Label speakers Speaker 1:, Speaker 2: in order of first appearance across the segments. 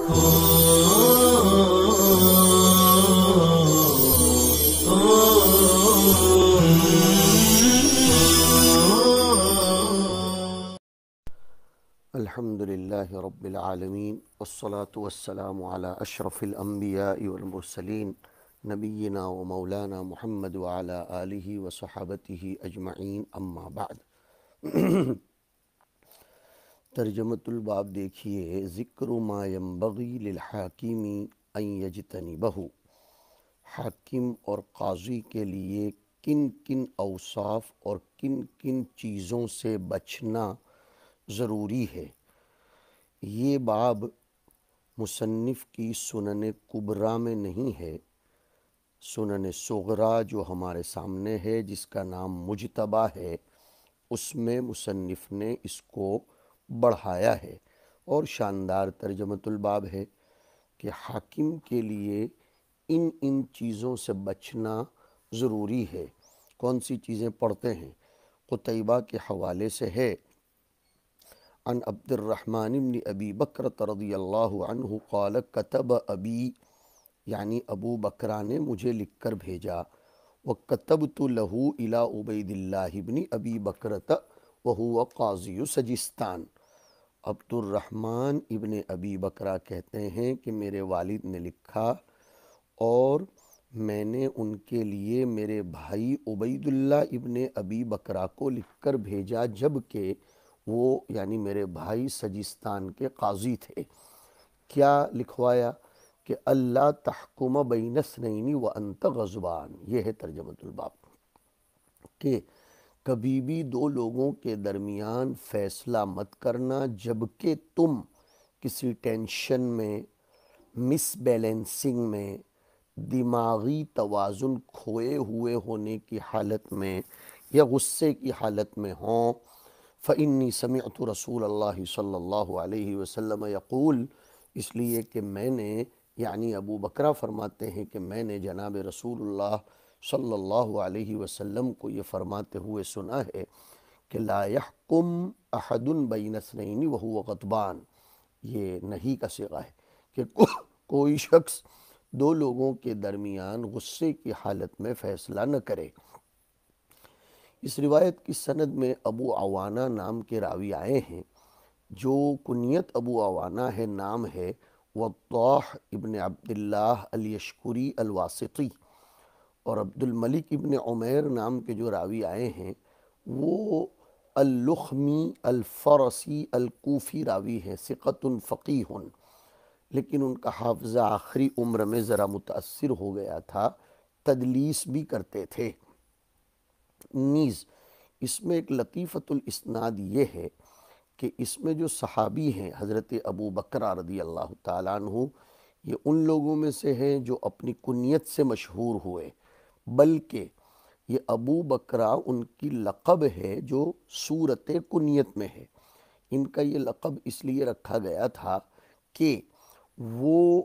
Speaker 1: الحمدللہ رب العالمین والصلاة والسلام علی اشرف الانبیاء والمرسلین نبینا و مولانا محمد وعلی آلہ وصحابتہ اجمعین اما بعد۔ ترجمۃ الباب دیکھیے، ذکر ما ینبغی للحاکم ان یجتنبہ، حاکم اور قاضی کے لیے کن کن اوصاف اور کن کن چیزوں سے بچنا ضروری ہے۔ یہ باب مصنف کی سنن کبریٰ میں نہیں ہے، سنن صغریٰ جو ہمارے سامنے ہے جس کا نام مجتبیٰ ہے، اس میں مصنف نے اس کو بڑھایا ہے، اور شاندار ترجمۃ الباب ہے کہ حاکم کے لیے ان چیزوں سے بچنا ضروری ہے۔ کون سی چیزیں پڑھتے ہیں؟ قتیبہ کے حوالے سے ہے، عن عبد الرحمن بن ابی بکرۃ رضی اللہ عنہ قال کتب ابی، یعنی ابو بکرہ نے مجھے لکھ کر بھیجا، وکتبت لہ الی عبید اللہ بن ابی بکرۃ وہو قاضی سجستان۔ عبد الرحمن ابن ابی بکرہ کہتے ہیں کہ میرے والد نے لکھا اور میں نے ان کے لیے میرے بھائی عبید اللہ ابن ابی بکرہ کو لکھ کر بھیجا، جبکہ وہ یعنی میرے بھائی سجستان کے قاضی تھے۔ کیا لکھوایا؟ کہ اللہ تحکم بین اثنین وانت غضبان۔ یہ ہے ترجمۃ الباب، کہ کبھی بھی دو لوگوں کے درمیان فیصلہ مت کرنا جبکہ تم کسی ٹینشن میں، مس بیلنسنگ میں، دماغی توازن کھوئے ہوئے ہونے کی حالت میں یا غصے کی حالت میں ہوں۔ فإنی سمعت رسول اللہ صلی اللہ علیہ وسلم یقول، اس لیے کہ میں نے، یعنی ابو بکرہ فرماتے ہیں کہ میں نے جناب رسول اللہ صلی اللہ علیہ وسلم کو یہ فرماتے ہوئے سنا ہے کہ لا یحکم احد بین اثنین وہو غضبان۔ یہ نہیں کا صیغہ ہے کہ کوئی شخص دو لوگوں کے درمیان غصے کی حالت میں فیصلہ نہ کرے۔ اس روایت کی سند میں ابو عوانہ نام کے راوی آئے ہیں، جو کنیت ابو عوانہ ہے، نام ہے وضاح ابن عبداللہ الیشکری الواسطی، اور عبد الملک ابن عمیر نام کے جو راوی آئے ہیں وہ اللخمی الفرسی الکوفی راوی ہیں، ثقۃ فقیہ، لیکن ان کا حافظہ آخری عمر میں ذرا متاثر ہو گیا تھا، تدلیس بھی کرتے تھے۔ نیز اس میں ایک لطیفۃ الاسناد یہ ہے کہ اس میں جو صحابی ہیں حضرت ابو بکرہ رضی اللہ تعالیٰ عنہ، یہ ان لوگوں میں سے ہیں جو اپنی کنیت سے مشہور ہوئے، بلکہ یہ ابو بکرہ ان کی لقب ہے جو صورت کنیت میں ہے۔ ان کا یہ لقب اس لیے رکھا گیا تھا کہ وہ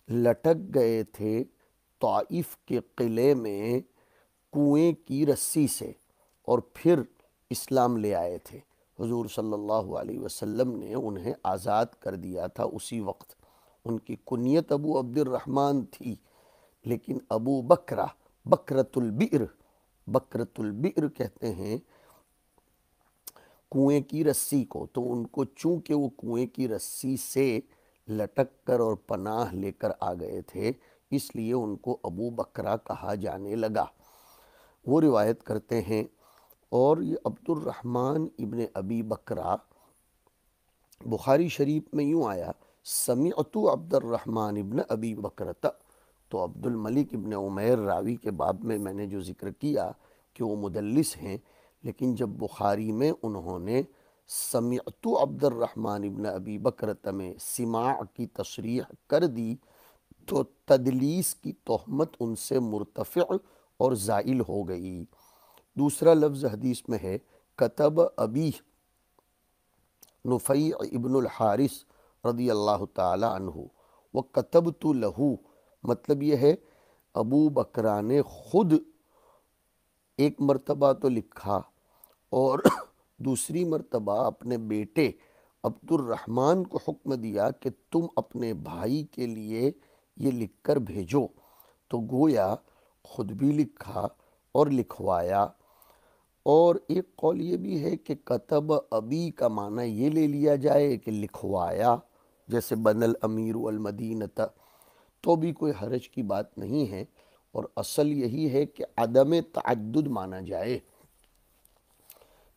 Speaker 1: لٹک گئے تھے طائف کے قلعے میں کنویں کی رسی سے، اور پھر اسلام لے آئے تھے۔ حضور صلی اللہ علیہ وسلم نے انہیں آزاد کر دیا تھا اسی وقت۔ ان کی کنیت ابو عبد الرحمن تھی، لیکن ابو بکرہ، بکرۃ البئر، بکرۃ البئر کہتے ہیں کنویں کی رسی کو، تو ان کو چونکہ وہ کنویں کی رسی سے لٹک کر اور پناہ لے کر آ گئے تھے، اس لیے ان کو ابو بکرہ کہا جانے لگا۔ وہ روایت کرتے ہیں، اور یہ عبد الرحمن ابن ابی بکرہ بخاری شریف میں یوں آیا، سمعت عبد الرحمن ابن ابی بکرۃ، تو عبد الملک ابن عمیر راوی کے باب میں نے جو ذکر کیا کہ وہ مدلس ہیں، لیکن جب بخاری میں انہوں نے سمعت عبد الرحمن ابن ابی بکرۃ میں سماع کی تصریح کر دی تو تدلیس کی تہمت ان سے مرتفع اور زائل ہو گئی۔ دوسرا لفظ حدیث میں ہے کتب ابی نفیع ابن الحارث رضی اللہ تعالی عنہ وکتبت لہو، مطلب یہ ہے ابو بکرہ نے خود ایک مرتبہ تو لکھا اور دوسری مرتبہ اپنے بیٹے عبد الرحمن کو حکم دیا کہ تم اپنے بھائی کے لیے یہ لکھ کر بھیجو، تو گویا خود بھی لکھا اور لکھوایا۔ اور ایک قول یہ بھی ہے کہ کتب ابی کا معنی یہ لے لیا جائے کہ لکھوایا، جیسے بن الامیر والمدینہ، تو بھی کوئی حرج کی بات نہیں ہے، اور اصل یہی ہے کہ عدم تعدد مانا جائے۔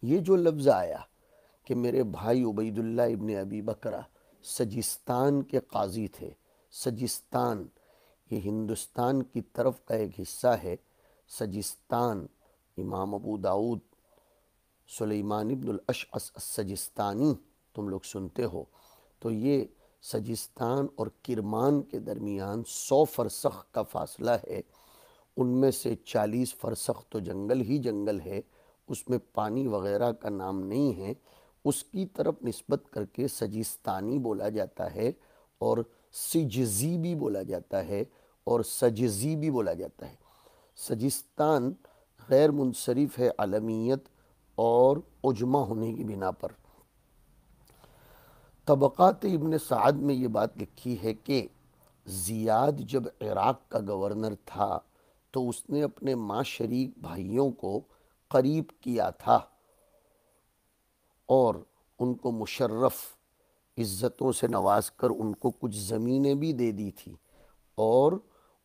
Speaker 1: یہ جو لفظ آیا کہ میرے بھائی عبید اللہ ابن ابی بکرہ سجستان کے قاضی تھے، سجستان یہ ہندوستان کی طرف کا ایک حصہ ہے۔ سجستان، امام ابو داود سلیمان ابن الاشعث السجستانی تم لوگ سنتے ہو، تو یہ سجستان اور کرمان کے درمیان 100 فرسخ کا فاصلہ ہے۔ ان میں سے 40 فرسخ تو جنگل ہی جنگل ہے، اس میں پانی وغیرہ کا نام نہیں ہے، اس کی طرف نسبت کر کے سجستانی بولا جاتا ہے، اور سجزی بھی بولا جاتا ہے، اور سجزی بھی بولا جاتا ہے۔ سجستان غیر منصرف ہے علمیت اور عجمہ ہونے کی بنا پر۔ طبقات ابن سعد میں یہ بات لکھی ہے کہ زیاد جب عراق کا گورنر تھا تو اس نے اپنے ماں شریک بھائیوں کو قریب کیا تھا اور ان کو مشرف عزتوں سے نواز کر ان کو کچھ زمینیں بھی دے دی تھی، اور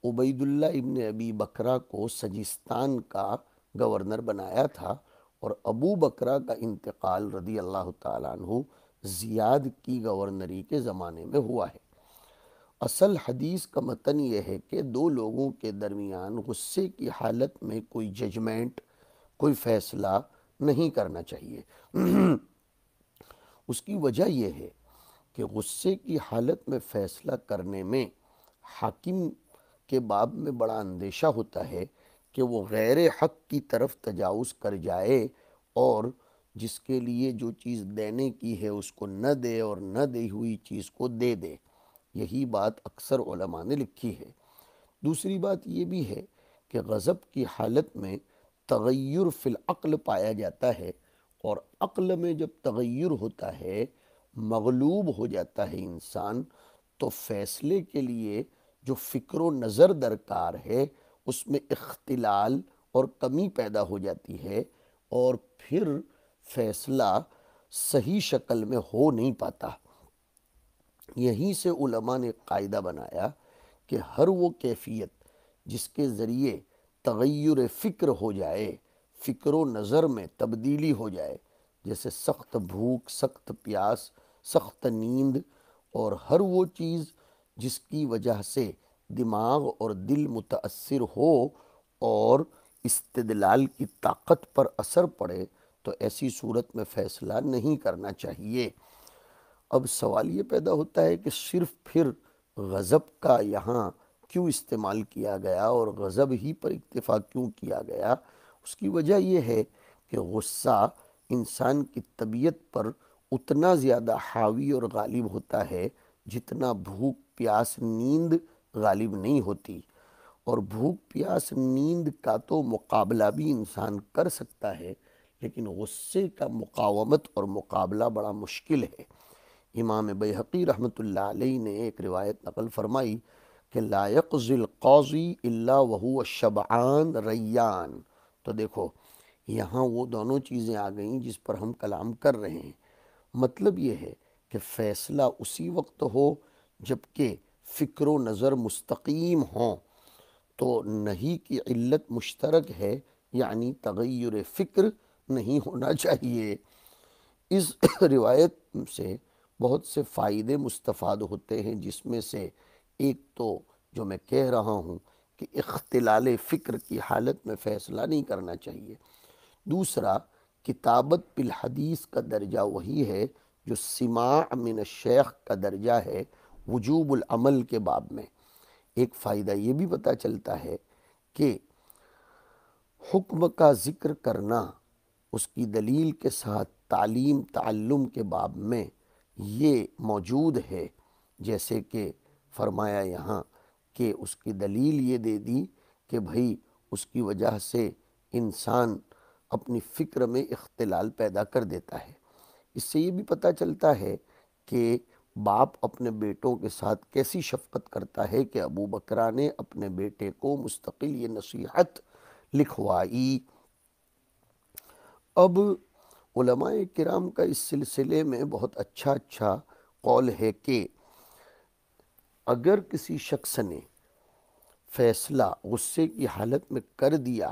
Speaker 1: عبید اللہ ابن ابی بکرہ کو سجستان کا گورنر بنایا تھا، اور ابو بکرہ کا انتقال رضی اللہ تعالیٰ عنہ زیاد کی گورنری کے زمانے میں ہوا ہے۔ اصل حدیث کا متن یہ ہے کہ دو لوگوں کے درمیان غصے کی حالت میں کوئی ججمنٹ، کوئی فیصلہ نہیں کرنا چاہیے۔ اس کی وجہ یہ ہے کہ غصے کی حالت میں فیصلہ کرنے میں حاکم کے باب میں بڑا اندیشہ ہوتا ہے کہ وہ غیر حق کی طرف تجاوز کر جائے، اور جس کے لیے جو چیز دینے کی ہے اس کو نہ دے، اور نہ دی ہوئی چیز کو دے دے۔ یہی بات اکثر علماء نے لکھی ہے۔ دوسری بات یہ بھی ہے کہ غضب کی حالت میں تغیر فی العقل پایا جاتا ہے، اور عقل میں جب تغیر ہوتا ہے، مغلوب ہو جاتا ہے انسان، تو فیصلے کے لیے جو فکر و نظر درکار ہے اس میں اختلال اور کمی پیدا ہو جاتی ہے، اور پھر فیصلہ صحیح شکل میں ہو نہیں پاتا۔ یہیں سے علماء نے قاعدہ بنایا کہ ہر وہ کیفیت جس کے ذریعے تغیر فکر ہو جائے، فکر و نظر میں تبدیلی ہو جائے، جیسے سخت بھوک، سخت پیاس، سخت نیند، اور ہر وہ چیز جس کی وجہ سے دماغ اور دل متاثر ہو اور استدلال کی طاقت پر اثر پڑے، تو ایسی صورت میں فیصلہ نہیں کرنا چاہیے۔ اب سوال یہ پیدا ہوتا ہے کہ صرف پھر غضب کا یہاں کیوں استعمال کیا گیا اور غضب ہی پر اکتفا کیوں کیا گیا؟ اس کی وجہ یہ ہے کہ غصہ انسان کی طبیعت پر اتنا زیادہ حاوی اور غالب ہوتا ہے جتنا بھوک، پیاس، نیند غالب نہیں ہوتی، اور بھوک، پیاس، نیند کا تو مقابلہ بھی انسان کر سکتا ہے، لیکن غصے کا مقاومت اور مقابلہ بڑا مشکل ہے۔ امام بیہقی رحمۃ اللہ علیہ نے ایک روایت نقل فرمائی کہ لا یقضی القاضی الا وهو شبعان ریان۔ تو دیکھو یہاں وہ دونوں چیزیں آ گئیں جس پر ہم کلام کر رہے ہیں۔ مطلب یہ ہے کہ فیصلہ اسی وقت ہو جب کہ فکر و نظر مستقیم ہوں، تو نہیں کی علت مشترک ہے، یعنی تغیر فکر نہیں ہونا چاہیے۔ اس روایت سے بہت سے فائدے مستفاد ہوتے ہیں، جس میں سے ایک تو جو میں کہہ رہا ہوں کہ اختلال فکر کی حالت میں فیصلہ نہیں کرنا چاہیے۔ دوسرا، کتابت بالحدیث کا درجہ وہی ہے جو سماع من الشیخ کا درجہ ہے وجوب العمل کے باب میں۔ ایک فائدہ یہ بھی پتہ چلتا ہے کہ حکم کا ذکر کرنا اس کی دلیل کے ساتھ تعلیم تعلم کے باب میں یہ موجود ہے، جیسے کہ فرمایا یہاں کہ اس کی دلیل یہ دے دی کہ بھئی اس کی وجہ سے انسان اپنی فکر میں اختلال پیدا کر دیتا ہے۔ اس سے یہ بھی پتہ چلتا ہے کہ باپ اپنے بیٹوں کے ساتھ کیسی شفقت کرتا ہے کہ ابو بکرہ نے اپنے بیٹے کو مستقل یہ نصیحت لکھوائی۔ اب علماء کرام کا اس سلسلے میں بہت اچھا قول ہے کہ اگر کسی شخص نے فیصلہ غصے کی حالت میں کر دیا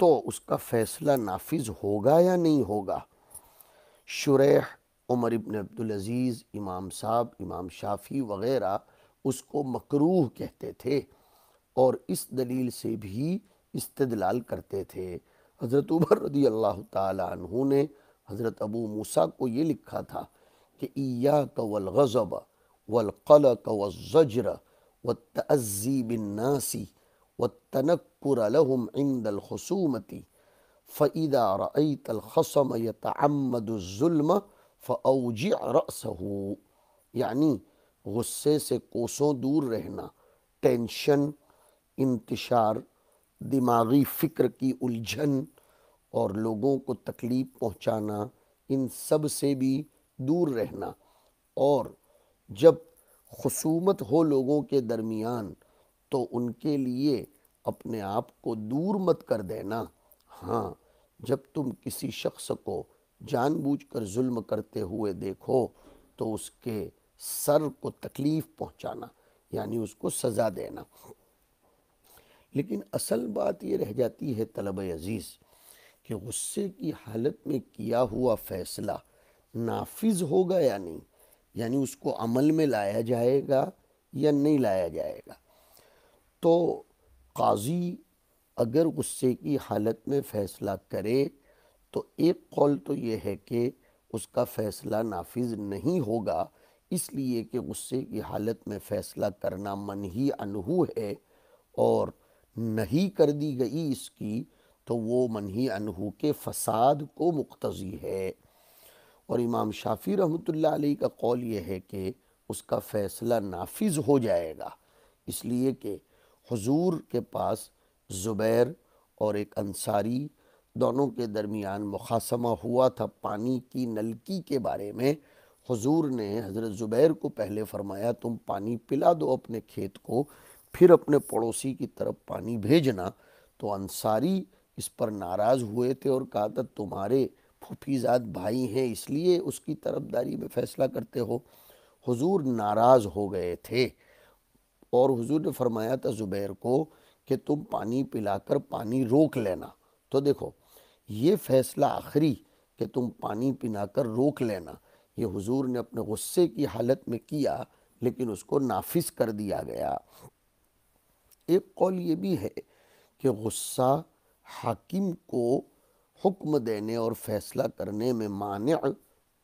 Speaker 1: تو اس کا فیصلہ نافذ ہوگا یا نہیں ہوگا؟ شریح، عمر ابن عبدالعزیز، امام صاحب، امام شافعی وغیرہ اس کو مکروہ کہتے تھے اور اس دلیل سے بھی استدلال کرتے تھے۔ حضرت عمر رضی اللہ تعالی عنہ نے حضرت ابو موسیٰ کو یہ لکھا تھا کہ ایاک والغضب والقلق والزجر والتأذی بالناس والتنکر لهم عند الخصومة فَإِذَا رَأَيْتَ الْخَصَمَ يَتَعَمَّدُ الظُّلْمَ فَأَوْجِعْ رَأْسَهُ، یعنی غصے سے کوسوں دور رہنا، ٹینشن، انتشار، دماغی فکر کی الجھن اور لوگوں کو تکلیف پہنچانا، ان سب سے بھی دور رہنا، اور جب خصومت ہو لوگوں کے درمیان تو ان کے لیے اپنے آپ کو دور مت کر دینا۔ ہاں، جب تم کسی شخص کو جان بوجھ کر ظلم کرتے ہوئے دیکھو تو اس کے سر کو تکلیف پہنچانا، یعنی اس کو سزا دینا۔ لیکن اصل بات یہ رہ جاتی ہے طلبہ عزیز کہ غصے کی حالت میں کیا ہوا فیصلہ نافذ ہوگا یا نہیں، یعنی اس کو عمل میں لایا جائے گا یا نہیں لایا جائے گا۔ تو قاضی اگر غصے کی حالت میں فیصلہ کرے تو ایک قول تو یہ ہے کہ اس کا فیصلہ نافذ نہیں ہوگا، اس لیے کہ غصے کی حالت میں فیصلہ کرنا منہی عنہ ہے، اور نہیں کر دی گئی اس کی تو وہ منہی عنہ کے فساد کو مقتضی ہے۔ اور امام شافعی رحمۃ اللہ علیہ کا قول یہ ہے کہ اس کا فیصلہ نافذ ہو جائے گا، اس لیے کہ حضور کے پاس زبیر اور ایک انصاری دونوں کے درمیان مخاصمہ ہوا تھا پانی کی نلکی کے بارے میں۔ حضور نے حضرت زبیر کو پہلے فرمایا تم پانی پلا دو اپنے کھیت کو، پھر اپنے پڑوسی کی طرف پانی بھیجنا، تو انصاری اس پر ناراض ہوئے تھے اور کہا تھا تمہارے پھوپھی زاد بھائی ہیں اس لیے اس کی طرفداری میں فیصلہ کرتے ہو۔ حضور ناراض ہو گئے تھے اور حضور نے فرمایا تھا زبیر کو کہ تم پانی پلا کر پانی روک لینا۔ تو دیکھو یہ فیصلہ آخری کہ تم پانی پلا کر روک لینا، یہ حضور نے اپنے غصے کی حالت میں کیا لیکن اس کو نافذ کر دیا گیا۔ ایک قول یہ بھی ہے کہ غصہ حاکم کو حکم دینے اور فیصلہ کرنے میں مانع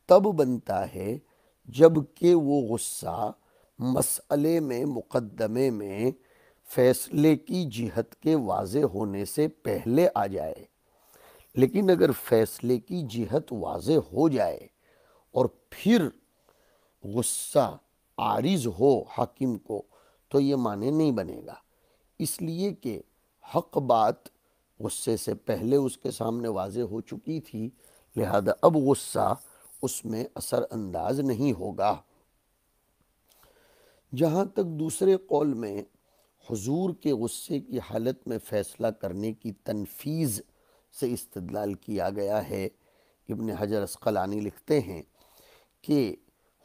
Speaker 1: تب بنتا ہے جب کہ وہ غصہ مسئلے میں مقدمے میں فیصلے کی جہت کے واضح ہونے سے پہلے آ جائے۔ لیکن اگر فیصلے کی جہت واضح ہو جائے اور پھر غصہ عارض ہو حاکم کو تو یہ معنی نہیں بنے گا، اس لیے کہ حق بات غصے سے پہلے اس کے سامنے واضح ہو چکی تھی، لہذا اب غصہ اس میں اثر انداز نہیں ہوگا۔ جہاں تک دوسرے قول میں حضور کے غصے کی حالت میں فیصلہ کرنے کی تنفیذ سے استدلال کیا گیا ہے، ابن حجر عسقلانی لکھتے ہیں کہ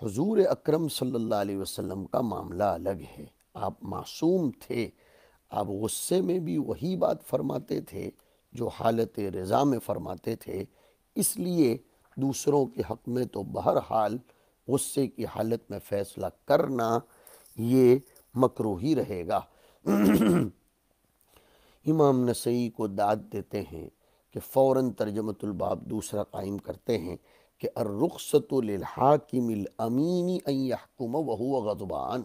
Speaker 1: حضور اکرم صلی اللہ علیہ وسلم کا معاملہ الگ ہے، آپ معصوم تھے، آپ غصے میں بھی وہی بات فرماتے تھے جو حالت رضا میں فرماتے تھے، اس لیے دوسروں کے حق میں تو بہرحال غصے کی حالت میں فیصلہ کرنا یہ مکروہ ہی رہے گا۔ امام نسائی کو داد دیتے ہیں کہ فوراً ترجمۃ الباب دوسرا قائم کرتے ہیں کہ الرخصۃ للحاکم الامین ان یحکم وہو غضبان،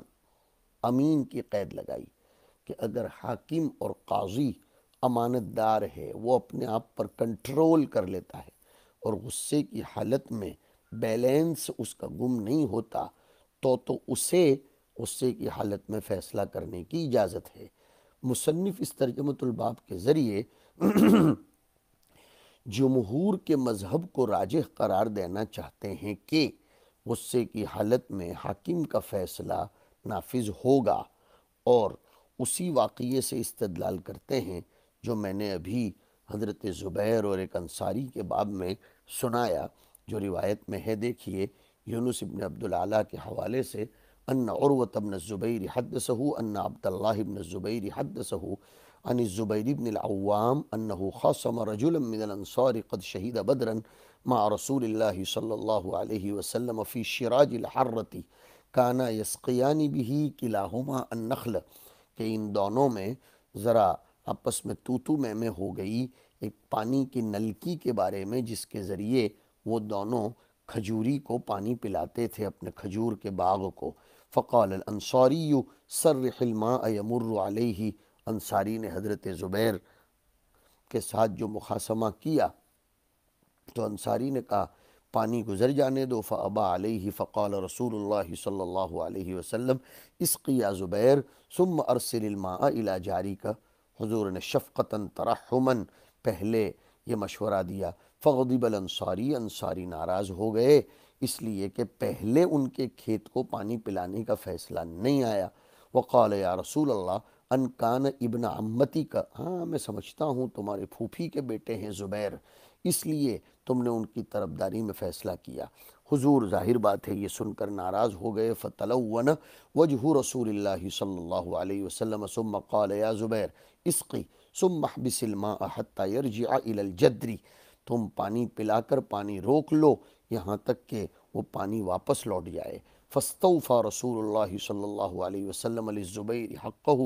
Speaker 1: امین کی قید لگائی کہ اگر حاکم اور قاضی امانت دار ہے، وہ اپنے آپ پر کنٹرول کر لیتا ہے اور غصے کی حالت میں بیلنس اس کا گم نہیں ہوتا تو اسے غصے کی حالت میں فیصلہ کرنے کی اجازت ہے۔ مصنف اس ترجمۃ الباب کے ذریعے جمہور کے مذہب کو راجح قرار دینا چاہتے ہیں کہ غصے کی حالت میں حاکم کا فیصلہ نافذ ہوگا، اور اسی واقعے سے استدلال کرتے ہیں جو میں نے ابھی حضرت زبیر اور ایک انصاری کے باب میں سنایا، جو روایت میں ہے۔ دیکھیے یونس ابن عبدالعلیٰ کے حوالے سے، ان عروۃ بن الزبیر حدثہ ان عبد اللہ بن الزبیر حدثہ عن الزبیر بن العوام انہ خاصم رجلا من الانصار قد شہید بدرا مع رسول اللہ صلی اللہ علیہ وسلم فی شراج الحرۃ کانا یسقیان به کلاہما النخل، کہ ان دونوں میں ذرا آپس میں تو میں ہو گئی ایک پانی کی نلکی کے بارے میں، جس کے ذریعے وہ دونوں کھجوری کو پانی پلاتے تھے، اپنے کھجور کے باغ کو۔ فقال الانصاری سرح الماء یمر علیہ، انصاری نے حضرت زبیر کے ساتھ جو مخاصمہ کیا تو انصاری نے کہا پانی گزر جانے دو، فابا علیہ، فقال رسول اللہ صلی اللہ علیہ وسلم اسقی یا زبیر ثم ارسل الماء الی جاریک، حضور نے شفقتاً ترحماً پہلے یہ مشورہ دیا۔ فغضب الانصاری، انصاری ناراض ہو گئے اس لیے کہ پہلے ان کے کھیت کو پانی پلانے کا فیصلہ نہیں آیا۔ وقال یا رسول اللہ ان کان ابن عمتی کا، ہاں میں سمجھتا ہوں تمہارے پھوپھی کے بیٹے ہیں زبیر، اس لیے تم نے ان کی طرفداری میں فیصلہ کیا۔ حضور ظاہر بات ہے یہ سن کر ناراض ہو گئے۔ فتلون وجہ رسول اللہ صلی اللہ علیہ وسلم ثم قال یا زبیر اسقی ثم احبس الماء حتی یرجع الی الجدر، تم پانی پلا کر پانی روک لو یہاں تک کہ وہ پانی واپس لوٹ جائے۔ فاستوفى رسول اللہ صلی اللہ علیہ وسلم للزبیر حقہ،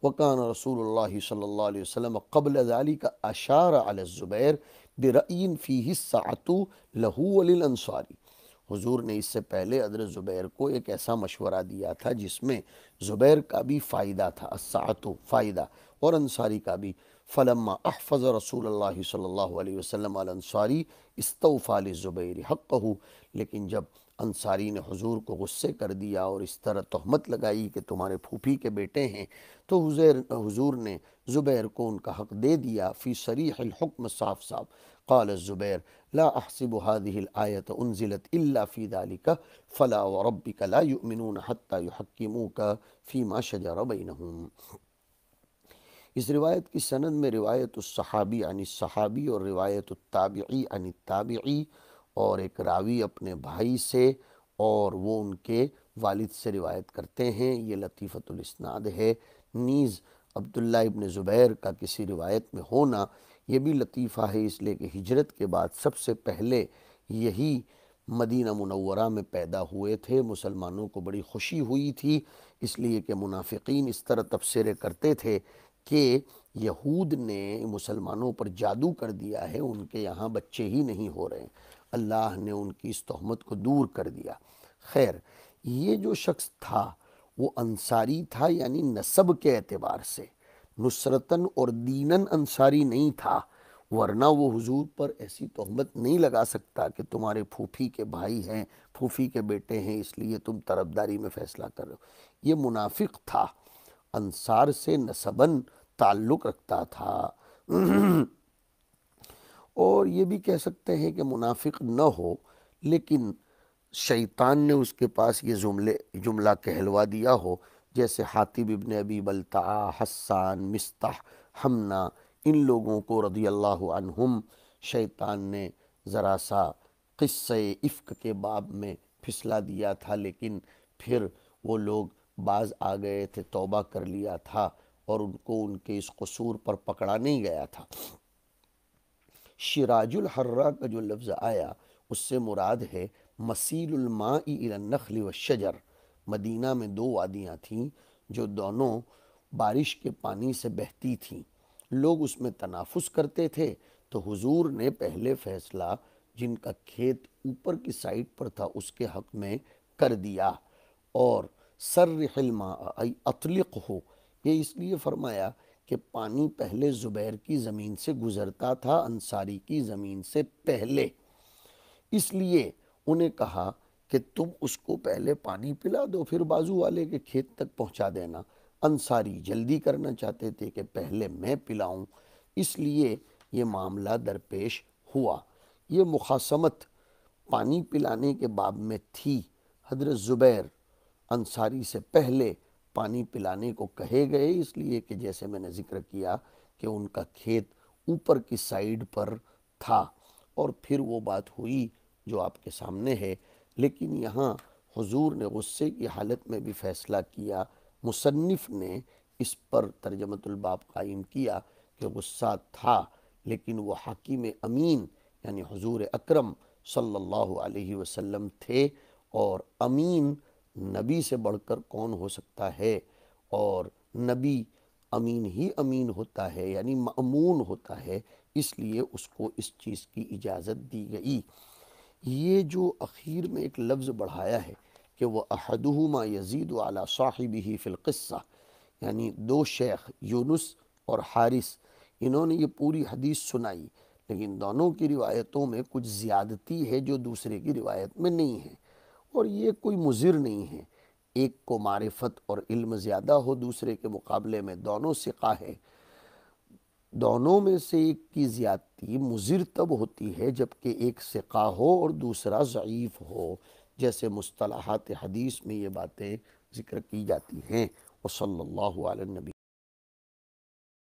Speaker 1: وکان رسول اللہ صلی اللہ علیہ وسلم قبل ذلك اشار علی الزبیر برأی فیہ السعة لہ وللانصاری، حضور نے اس سے پہلے حضرت زبیر کو ایک ایسا مشورہ دیا تھا جس میں زبیر کا بھی فائدہ تھا، السعۃ فائدہ، اور انصاری کا بھی۔ فلما احفظ رسول اللہ صلی اللہ علیہ وسلم الانصاری استوفى للزبیر حقہ، لیکن جب انصاری نے حضور کو غصے کر دیا اور اس طرح تہمت لگائی کہ تمہارے پھوپھی کے بیٹے ہیں، تو حضور نے زبیر کو ان کا حق دے دیا، فی صریح الحکم، صاف صاف۔ قال الزبیر لا احسب هذه الآیت انزلت الا فی ذلك فلا وربک لا یؤمنون حتی یحکموک فیما شجر بینہم۔ اس روایت کی سند میں روایت الصحابی عن الصحابی اور روایت التابعی عن التابعی، اور ایک راوی اپنے بھائی سے اور وہ ان کے والد سے روایت کرتے ہیں، یہ لطیفۃ الاسناد ہے۔ نیز عبداللہ ابن زبیر کا کسی روایت میں ہونا یہ بھی لطیفہ ہے، اس لیے کہ ہجرت کے بعد سب سے پہلے یہی مدینہ منورہ میں پیدا ہوئے تھے۔ مسلمانوں کو بڑی خوشی ہوئی تھی، اس لیے کہ منافقین اس طرح تبصرے کرتے تھے کہ یہود نے مسلمانوں پر جادو کر دیا ہے، ان کے یہاں بچے ہی نہیں ہو رہے ہیں۔ اللہ نے ان کی اس تہمت کو دور کر دیا۔ خیر، یہ جو شخص تھا وہ انصاری تھا، یعنی نسب کے اعتبار سے، نصرتاً اور دیناً انصاری نہیں تھا، ورنہ وہ حضور پر ایسی تہمت نہیں لگا سکتا کہ تمہارے پھوپھی کے بھائی ہیں، پھوپھی کے بیٹے ہیں، اس لیے تم طرفداری میں فیصلہ کر رہے ہو۔ یہ منافق تھا، انصار سے نسباً تعلق رکھتا تھا۔ اور یہ بھی کہہ سکتے ہیں کہ منافق نہ ہو، لیکن شیطان نے اس کے پاس یہ جملہ کہلوا دیا ہو، جیسے حاتب ابن ابی بلتعہ، حسان، مستح، حمنا، ان لوگوں کو رضی اللہ عنہم شیطان نے ذرا سا قصہ افک کے باب میں پھسلا دیا تھا، لیکن پھر وہ لوگ باز آ گئے تھے، توبہ کر لیا تھا، اور ان کو ان کے اس قصور پر پکڑا نہیں گیا تھا۔ شراج الحرہ کا جو لفظ آیا اس سے مراد ہے مسیل الماء الی النخل والشجر۔ مدینہ میں دو وادیاں تھیں جو دونوں بارش کے پانی سے بہتی تھیں، لوگ اس میں تنافس کرتے تھے، تو حضور نے پہلے فیصلہ جن کا کھیت اوپر کی سائٹ پر تھا اس کے حق میں کر دیا، اور سرح الماء ای اطلق ہو، یہ اس لیے فرمایا کہ پانی پہلے زبیر کی زمین سے گزرتا تھا، انصاری کی زمین سے پہلے، اس لیے انہیں کہا کہ تم اس کو پہلے پانی پلا دو، پھر بازو والے کے کھیت تک پہنچا دینا۔ انصاری جلدی کرنا چاہتے تھے کہ پہلے میں پلاؤں، اس لیے یہ معاملہ درپیش ہوا۔ یہ مخاصمت پانی پلانے کے باب میں تھی۔ حضرت زبیر انصاری سے پہلے پانی پلانے کو کہے گئے، اس لیے کہ جیسے میں نے ذکر کیا کہ ان کا کھیت اوپر کی سائیڈ پر تھا، اور پھر وہ بات ہوئی جو آپ کے سامنے ہے۔ لیکن یہاں حضور نے غصے کی حالت میں بھی فیصلہ کیا، مصنف نے اس پر ترجمۃ الباب قائم کیا کہ غصہ تھا، لیکن وہ حکیم امین یعنی حضور اکرم صلی اللہ علیہ وسلم تھے، اور امین نبی سے بڑھ کر کون ہو سکتا ہے، اور نبی امین ہی امین ہوتا ہے یعنی مأمون ہوتا ہے، اس لیے اس کو اس چیز کی اجازت دی گئی۔ یہ جو اخیر میں ایک لفظ بڑھایا ہے کہ وہ احدہما یزید علی صاحبہ فی القصہ، یعنی دو شیخ یونس اور حارث، انہوں نے یہ پوری حدیث سنائی، لیکن دونوں کی روایتوں میں کچھ زیادتی ہے جو دوسرے کی روایت میں نہیں ہے، اور یہ کوئی مضر نہیں ہے۔ ایک کو معرفت اور علم زیادہ ہو دوسرے کے مقابلے میں، دونوں ثقہ ہے، دونوں میں سے ایک کی زیادتی مضر تب ہوتی ہے جبکہ ایک ثقہ ہو اور دوسرا ضعیف ہو، جیسے مصطلحات حدیث میں یہ باتیں ذکر کی جاتی ہیں۔ وصلی اللہ علی النبی